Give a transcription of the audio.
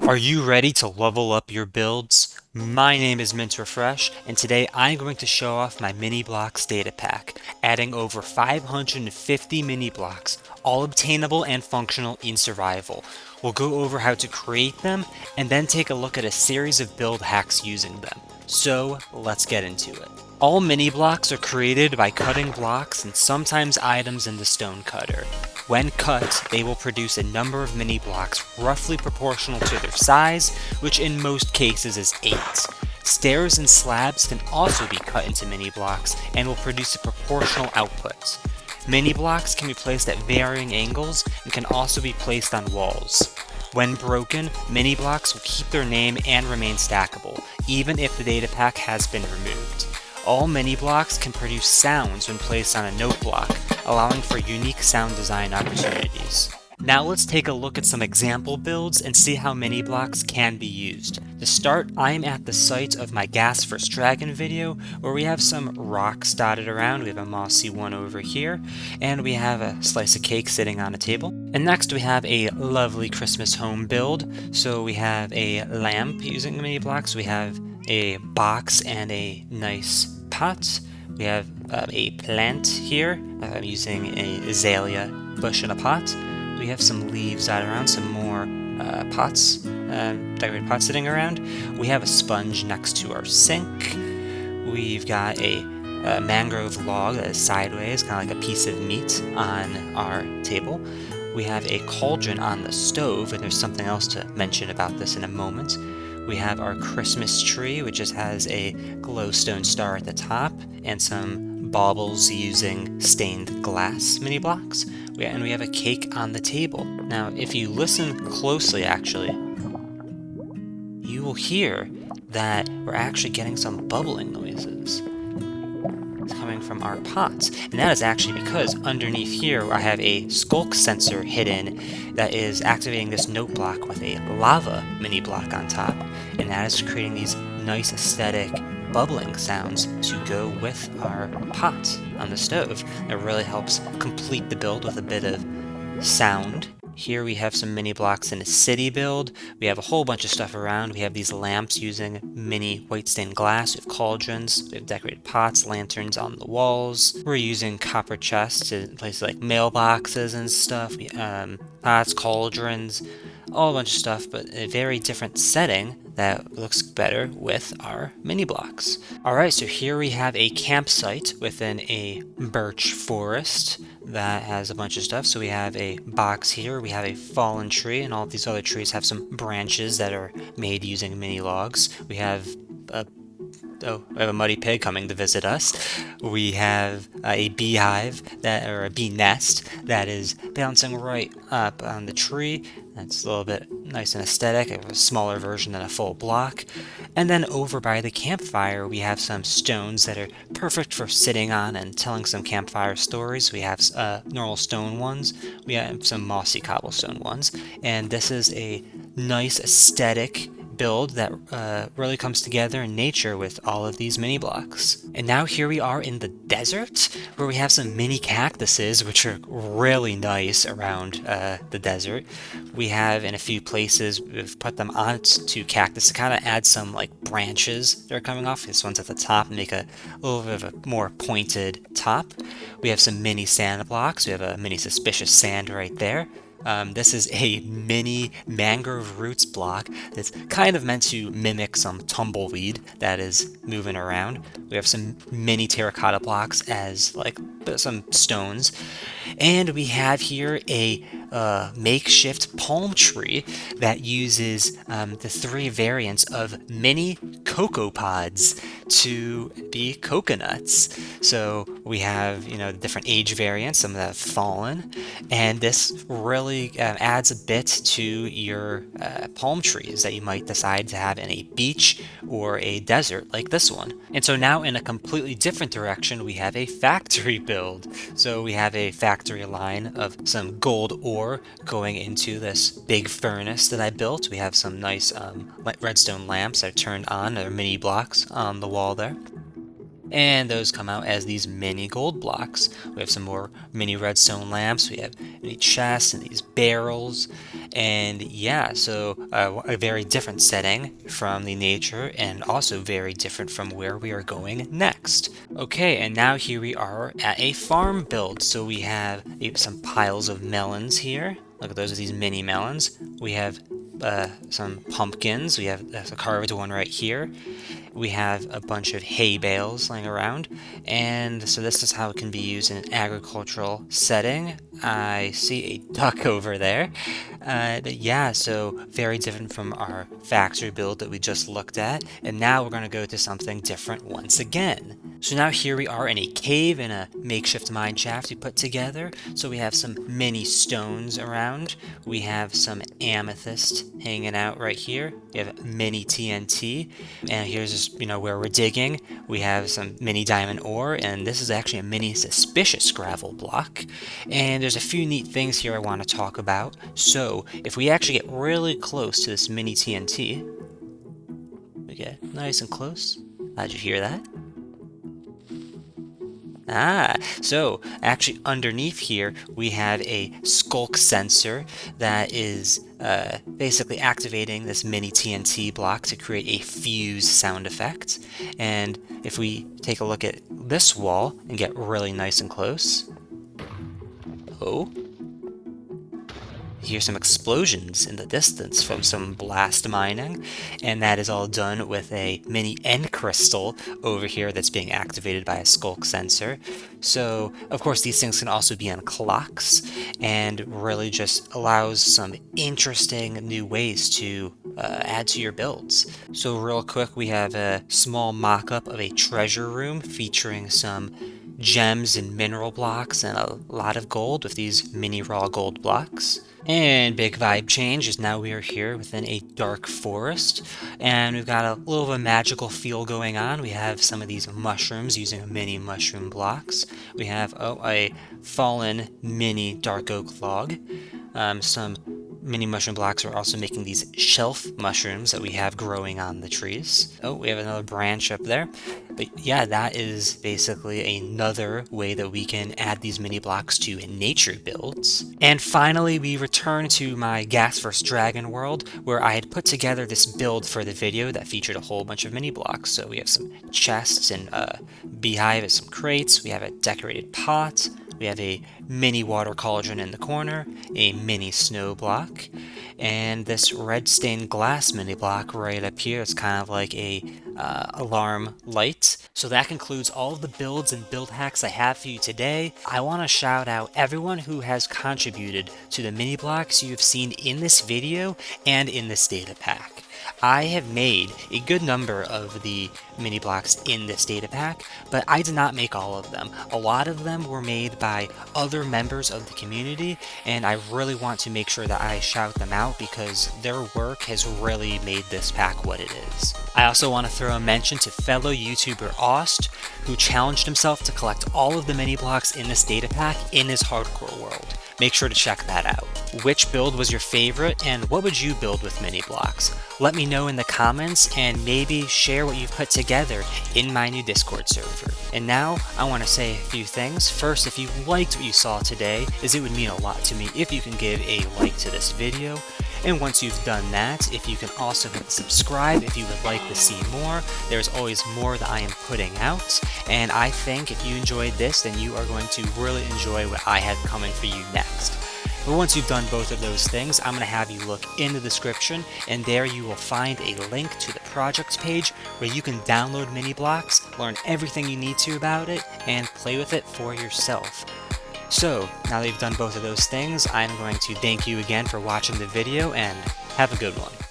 Are you ready to level up your builds? My name is Mint Refresh, and today I'm going to show off my mini blocks data pack, adding over 550 mini blocks, all obtainable and functional in survival. We'll go over how to create them, and then take a look at a series of build hacks using them. So let's get into it. All mini blocks are created by cutting blocks and sometimes items in the stone cutter. When cut, they will produce a number of mini blocks roughly proportional to their size, which in most cases is 8. Stairs and slabs can also be cut into mini blocks and will produce a proportional output. Mini blocks can be placed at varying angles and can also be placed on walls. When broken, mini blocks will keep their name and remain stackable, even if the data pack has been removed. All mini blocks can produce sounds when placed on a note block, allowing for unique sound design opportunities. Now let's take a look at some example builds and see how mini blocks can be used. To start, I'm at the site of my Ghast vs Dragon video, where we have some rocks dotted around. We have a mossy one over here, and we have a slice of cake sitting on a table. And next we have a lovely Christmas home build. So we have a lamp using mini blocks, we have a box and a nice pot. We have a plant here. I'm using a azalea bush in a pot. We have some leaves out around, some more pots, decorated pots sitting around. We have a sponge next to our sink. We've got a mangrove log that is sideways, kind of like a piece of meat on our table. We have a cauldron on the stove, and there's something else to mention about this in a moment. We have our Christmas tree, which just has a glowstone star at the top, and some baubles using stained glass mini blocks. And we have a cake on the table. Now, if you listen closely, actually, you will hear that we're actually getting some bubbling noises coming from our pots. And that is actually because underneath here I have a skulk sensor hidden that is activating this note block with a lava mini block on top, and that is creating these nice aesthetic bubbling sounds to go with our pot on the stove. It really helps complete the build with a bit of sound. Here we have some mini blocks in a city build. We have a whole bunch of stuff around. We have these lamps using mini white stained glass. We have cauldrons. We have decorated pots, lanterns on the walls. We're using copper chests in places like mailboxes and stuff. Pots, cauldrons, all a bunch of stuff, but a very different setting that looks better with our mini blocks. Alright, so here we have a campsite within a birch forest that has a bunch of stuff. So we have a box here, we have a fallen tree, and all of these other trees have some branches that are made using mini logs. We have a muddy pig coming to visit us. We have a beehive or a bee nest that is bouncing right up on the tree. That's a little bit nice and aesthetic, a smaller version than a full block. And then over by the campfire, we have some stones that are perfect for sitting on and telling some campfire stories. We have normal stone ones, we have some mossy cobblestone ones, and this is a nice aesthetic build that really comes together in nature with all of these mini blocks. And now here we are in the desert, where we have some mini cactuses, which are really nice around the desert. We have, in a few places, we've put them onto cactus to kind of add some like branches that are coming off. This one's at the top and make a little bit of a more pointed top. We have some mini sand blocks. We have a mini suspicious sand right there. This is a mini mangrove roots block that's kind of meant to mimic some tumbleweed that is moving around. We have some mini terracotta blocks as like some stones. And we have here a makeshift palm tree that uses the 3 variants of mini cocoa pods to be coconuts. So we have, the different age variants, some that have fallen, and this really adds a bit to your palm trees that you might decide to have in a beach or a desert like this one. And so now in a completely different direction, we have a factory build. So we have a factory line of some gold ore going into this big furnace that I built. We have some nice redstone lamps that are turned on, or mini blocks on the wall there. And those come out as these mini gold blocks. We have some more mini redstone lamps, we have mini chests and these barrels, and yeah, so a very different setting from the nature and also very different from where we are going next. Okay, and now here we are at a farm build. So we have some piles of melons here. Look at those, are these mini melons. We have some pumpkins. We have a carved one right here. We have a bunch of hay bales laying around, and so this is how it can be used in an agricultural setting. I see a duck over there. But yeah, so very different from our factory build that we just looked at, and now we're going to go to something different once again. So now here we are in a cave in a makeshift mine shaft we put together. So we have some mini stones around. We have some amethyst hanging out right here. We have mini TNT, and here's just where we're digging. We have some mini diamond ore, and this is actually a mini suspicious gravel block. And there's a few neat things here I want to talk about. So if we actually get really close to this mini TNT, we get nice and close. How'd you hear that? So actually underneath here we have a skulk sensor that is basically activating this mini TNT block to create a fuse sound effect. And if we take a look at this wall and get really nice and close, oh, hear some explosions in the distance from some blast mining, and that is all done with a mini end crystal over here that's being activated by a skulk sensor. So of course these things can also be on clocks, and really just allows some interesting new ways to add to your builds. So real quick, we have a small mock-up of a treasure room featuring some gems and mineral blocks and a lot of gold with these mini raw gold blocks. And big vibe change is now we are here within a dark forest, and we've got a little of a magical feel going on. We have some of these mushrooms using mini mushroom blocks. We have a fallen mini dark oak log. Some mini mushroom blocks are also making these shelf mushrooms that we have growing on the trees. Oh, we have another branch up there. But yeah, that is basically another way that we can add these mini blocks to nature builds. And finally, we return to my Ghast vs. Dragon world, where I had put together this build for the video that featured a whole bunch of mini blocks. So we have some chests and beehive and some crates. We have a decorated pot. We have a mini water cauldron in the corner, a mini snow block, and this red stained glass mini block right up here. It's kind of like a alarm light. So that concludes all of the builds and build hacks I have for you today. I want to shout out everyone who has contributed to the mini blocks you have seen in this video and in this data pack. I have made a good number of the mini blocks in this data pack, but I did not make all of them. A lot of them were made by other members of the community, and I really want to make sure that I shout them out because their work has really made this pack what it is. I also want to throw a mention to fellow YouTuber Aust, who challenged himself to collect all of the mini blocks in this data pack in his hardcore world. Make sure to check that out. Which build was your favorite, and what would you build with mini blocks? Let me know in the comments, and maybe share what you've put together in my new Discord server. And now, I want to say a few things. First, if you liked what you saw today, it would mean a lot to me if you can give a like to this video. And once you've done that, if you can also hit subscribe if you would like to see more. There's always more that I am putting out, and I think if you enjoyed this, then you are going to really enjoy what I have coming for you next. But once you've done both of those things, I'm going to have you look in the description, and there you will find a link to the projects page where you can download mini blocks, learn everything you need to about it, and play with it for yourself. So, now that you've done both of those things, I'm going to thank you again for watching the video, and have a good one.